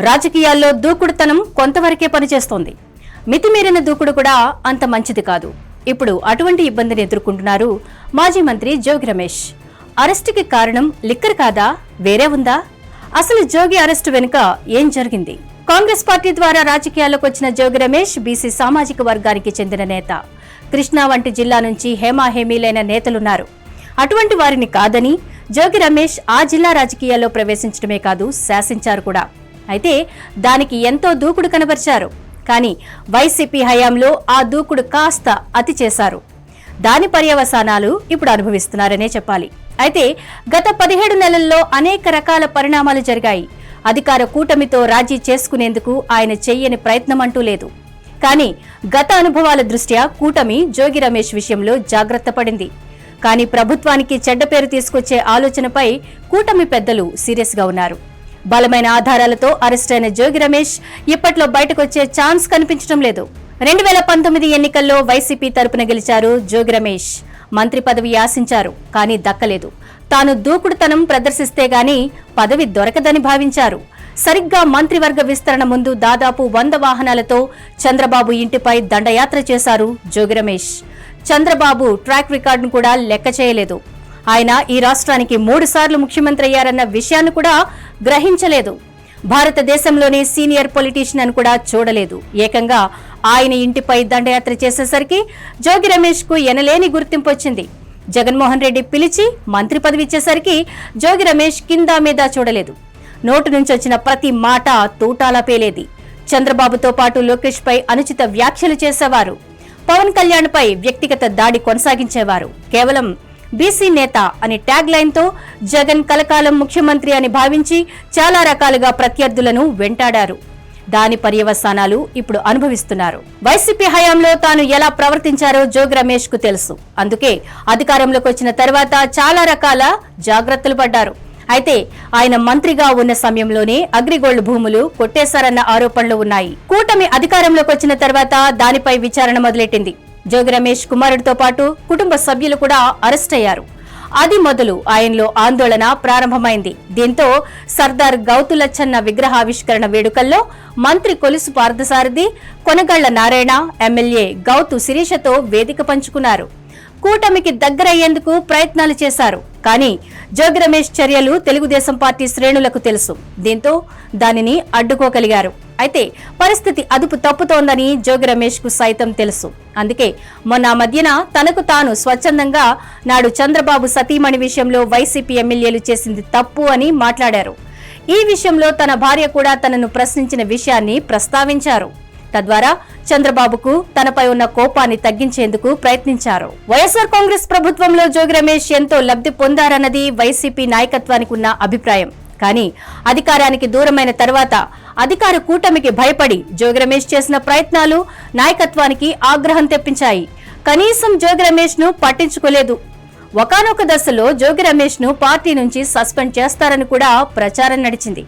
రాజకీయాల్లో దూకుడుతనం కొంతవరకే పనిచేస్తోంది. మితిమీరిన దూకుడు కూడా అంత మంచిది కాదు. ఇప్పుడు అటువంటి ఇబ్బందిని ఎదుర్కొంటున్నారు మాజీ మంత్రి జోగి రమేష్. అరెస్టుకి కారణం లిక్కర్ కాదా, వేరే ఉందా? అసలు జోగి అరెస్టు వెనుక ఏం జరిగింది? కాంగ్రెస్ పార్టీ ద్వారా రాజకీయాల్లోకి వచ్చిన జోగి రమేష్ బీసీ సామాజిక వర్గానికి చెందిన నేత. కృష్ణా వంటి జిల్లా నుంచి హేమాహేమీలైన నేతలున్నారు. అటువంటి వారిని కాదని జోగి రమేష్ ఆ జిల్లా రాజకీయాల్లో ప్రవేశించడమే కాదు, శాసించారు కూడా. అయితే దానికి ఎంతో దూకుడు కనబరిచారు. కానీ వైసీపీ హయాంలో ఆ దూకుడు కాస్త అతి చేశారు. దాని పర్యవసానాలు ఇప్పుడు అనుభవిస్తున్నారనే చెప్పాలి. అయితే గత 17 నెలల్లో అనేక రకాల పరిణామాలు జరిగాయి. అధికార కూటమితో రాజీ చేసుకునేందుకు ఆయన చెయ్యని ప్రయత్నం అంటూ లేదు. కానీ గత అనుభవాల దృష్ట్యా కూటమి జోగి రమేష్ విషయంలో జాగ్రత్త పడింది. కానీ ప్రభుత్వానికి చెడ్డ పేరు తీసుకొచ్చే ఆలోచనపై కూటమి పెద్దలు సీరియస్ గా ఉన్నారు. బలమైన ఆధారాలతో అరెస్టైన జోగి రమేష్ ఇప్పట్లో బయటకొచ్చే ఛాన్స్ కనిపించడం లేదు. 2019 ఎన్నికల్లో వైసీపీ తరపున గెలిచారు జోగి రమేష్. మంత్రి పదవి ఆశించారు, కానీ దక్కలేదు. తాను దూకుడుతనం ప్రదర్శిస్తే గాని పదవి దొరకదని భావించారు. సరిగ్గా మంత్రివర్గ విస్తరణ ముందు దాదాపు 100 వాహనాలతో చంద్రబాబు ఇంటిపై దండయాత్ర చేశారు జోగి రమేష్. చంద్రబాబు ట్రాక్ రికార్డును కూడా లెక్క చేయలేదు. ఆయన ఈ రాష్ట్రానికి 3 సార్లు ముఖ్యమంత్రి అయ్యారన్న విషయాన్ని కూడా గ్రహించలేదు. భారతదేశంలోని సీనియర్ పొలిటీషియన్ అని కూడా చూడలేదు. ఏకంగా ఆయన ఇంటిపై దండయాత్ర చేసేసరికి జోగి రమేష్ కు ఎనలేని గుర్తింపు వచ్చింది. జగన్మోహన్ రెడ్డి పిలిచి మంత్రి పదవి ఇచ్చేసరికి జోగి రమేష్ కింద మీద చూడలేదు. నోటు నుంచి వచ్చిన ప్రతి మాట తూటాలా పేలేది. చంద్రబాబుతో పాటు లోకేష్ పై అనుచిత వ్యాఖ్యలు చేసేవారు. పవన్ కళ్యాణ్ పై వ్యక్తిగత దాడి కొనసాగించేవారు. కేవలం బీసీ నేత అనే ట్యాగ్ లైన్ తో జగన్ కలకాలం ముఖ్యమంత్రి అని భావించి చాలా రకాలుగా ప్రత్యర్థులను వెంటాడారు. దాని పర్యవసానాలు ఇప్పుడు అనుభవిస్తున్నారు. వైసీపీ హయాంలో తాను ఎలా ప్రవర్తించారో జోగి రమేష్ కు తెలుసు. అందుకే అధికారంలోకి వచ్చిన తర్వాత చాలా రకాల జాగ్రత్తలు పడ్డారు. అయితే ఆయన మంత్రిగా ఉన్న సమయంలోనే అగ్రిగోల్డ్ భూములు కొట్టేశారన్న ఆరోపణలు ఉన్నాయి. కూటమి అధికారంలోకి వచ్చిన తర్వాత దానిపై విచారణ మొదలెట్టింది. జోగి రమేష్ కుమారుడితో పాటు కుటుంబ సభ్యులు కూడా అరెస్ట్ అయ్యారు. అది మొదలు ఆయనలో ఆందోళన ప్రారంభమైంది. దీంతో సర్దార్ గౌతులచ్చన్న విగ్రహావిష్కరణ వేడుకల్లో మంత్రి కొలుసు పార్థసారథి, కొనగళ్ల నారాయణ, ఎమ్మెల్యే గౌతు శిరీషతో వేదిక పంచుకున్నారు. కూటమికి దగ్గరయ్యేందుకు ప్రయత్నాలు చేశారు. కానీ జోగి రమేష్ చర్యలు తెలుగుదేశం పార్టీ శ్రేణులకు తెలుసు. దీంతో దానిని అడ్డుకోగలిగారు. అయితే పరిస్థితి అదుపు తప్పుతోందని జోగి రమేష్ కు సైతం తెలుసు. అందుకే మొన్న మధ్యన తనకు తాను స్వచ్ఛందంగా నాడు చంద్రబాబు సతీమణి విషయంలో వైసీపీ ఎమ్మెల్యేలు చేసింది తప్పు అని మాట్లాడారు. ఈ విషయంలో తన భార్య కూడా తనను ప్రశ్నించిన విషయాన్ని ప్రస్తావించారు. తద్వారా చంద్రబాబుకు తనపై ఉన్న కోపాన్ని తగ్గించేందుకు ప్రయత్నించారు. వైఎస్ఆర్ కాంగ్రెస్ ప్రభుత్వంలో జోగి రమేష్ ఎంతో లబ్ధి పొందారన్నది వైసీపీ నాయకత్వానికి ఉన్న అభిప్రాయం. కానీ అధికారానికి దూరమైన తర్వాత అధికార కూటమికి భయపడి జోగి రమేష్ చేసిన ప్రయత్నాలు నాయకత్వానికి ఆగ్రహం తెప్పించాయి. కనీసం జోగి రమేష్ ను పట్టించుకోలేదు. ఒకానొక దశలో జోగి రమేష్ ను పార్టీ నుంచి సస్పెండ్ చేస్తారని కూడా ప్రచారం నడిచింది.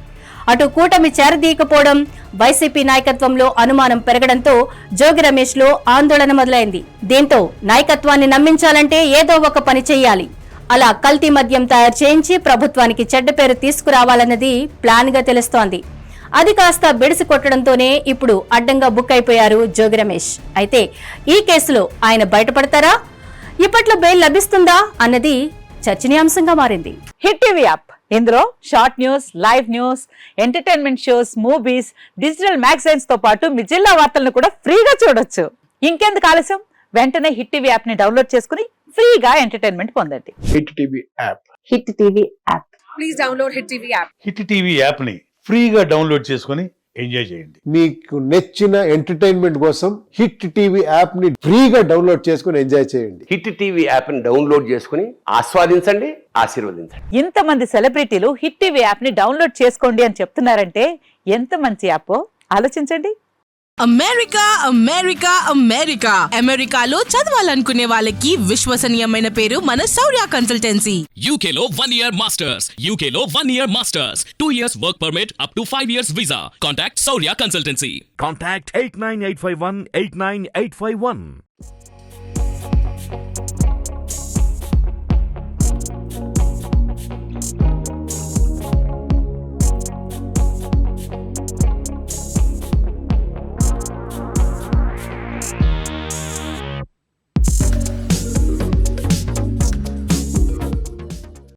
అటు కూటమి చేరదీయకపోవడం, వైసీపీ నాయకత్వంలో అనుమానం పెరగడంతో జోగి రమేష్ లో ఆందోళన మొదలైంది. దీంతో నాయకత్వాన్ని నమ్మించాలంటే ఏదో ఒక పని చెయ్యాలి. అలా కల్తీ మద్యం తయారు చేయించి ప్రభుత్వానికి చెడ్డ పేరు తీసుకురావాలన్నది ప్లాన్ గా తెలుస్తోంది. అది కాస్త బెడిసి కొట్టడంతోనే ఇప్పుడు అడ్డంగా బుక్ అయిపోయారు జోగి రమేష్. అయితే ఈ కేసులో ఆయన బయటపడతారా? ఇప్పట్లో బెయిల్ లభిస్తుందా అన్నది చర్చనీయాంశంగా మారింది. హిట్ టీవీ యాప్, ఇందులో short news, live news, entertainment shows, movies, digital magazines తో పాటు మీ జిల్లా వార్తలను కూడా ఫ్రీగా చూడొచ్చు. ఇంకెందుకు ఆలస్యం, వెంటనే హిట్ టీవీ యాప్ ని డౌన్లోడ్ చేసుకుని ఫ్రీగా ఎంటర్టైన్మెంట్ పొందండి. Hit TV app. Hit TV app. Please download hit TV app. Hit TV app ని ఫ్రీగా డౌన్లోడ్ చేసుకుని ఎంజాయ్ చేయండి. మీకు నచ్చిన ఎంటర్టైన్మెంట్ కోసం హిట్ టీవీ యాప్ ని ఫ్రీగా డౌన్లోడ్ చేసుకుని ఎంజాయ్ చేయండి. హిట్ టీవీ యాప్ ని డౌన్లోడ్ చేసుకుని ఆస్వాదించండి, ఆశీర్వదించండి. ఇంతమంది సెలబ్రిటీలు హిట్ టీవీ యాప్ ని డౌన్లోడ్ చేసుకోండి అని చెప్తున్నారంటే ఎంత మంచి యాప్ ఆలోచించండి. అమెరికా అమెరికా అమెరికా అమెరికాలో చదవాలనుకునే వాళ్ళకి విశ్వసనీయమైన పేరు మన శౌర్య కన్సల్టెన్సీ. UK లో 1 year masters, UK లో 1 year masters, 2 years work permit up to 5 years visa. Contact Saurya Consultancy. Contact 89851 89851.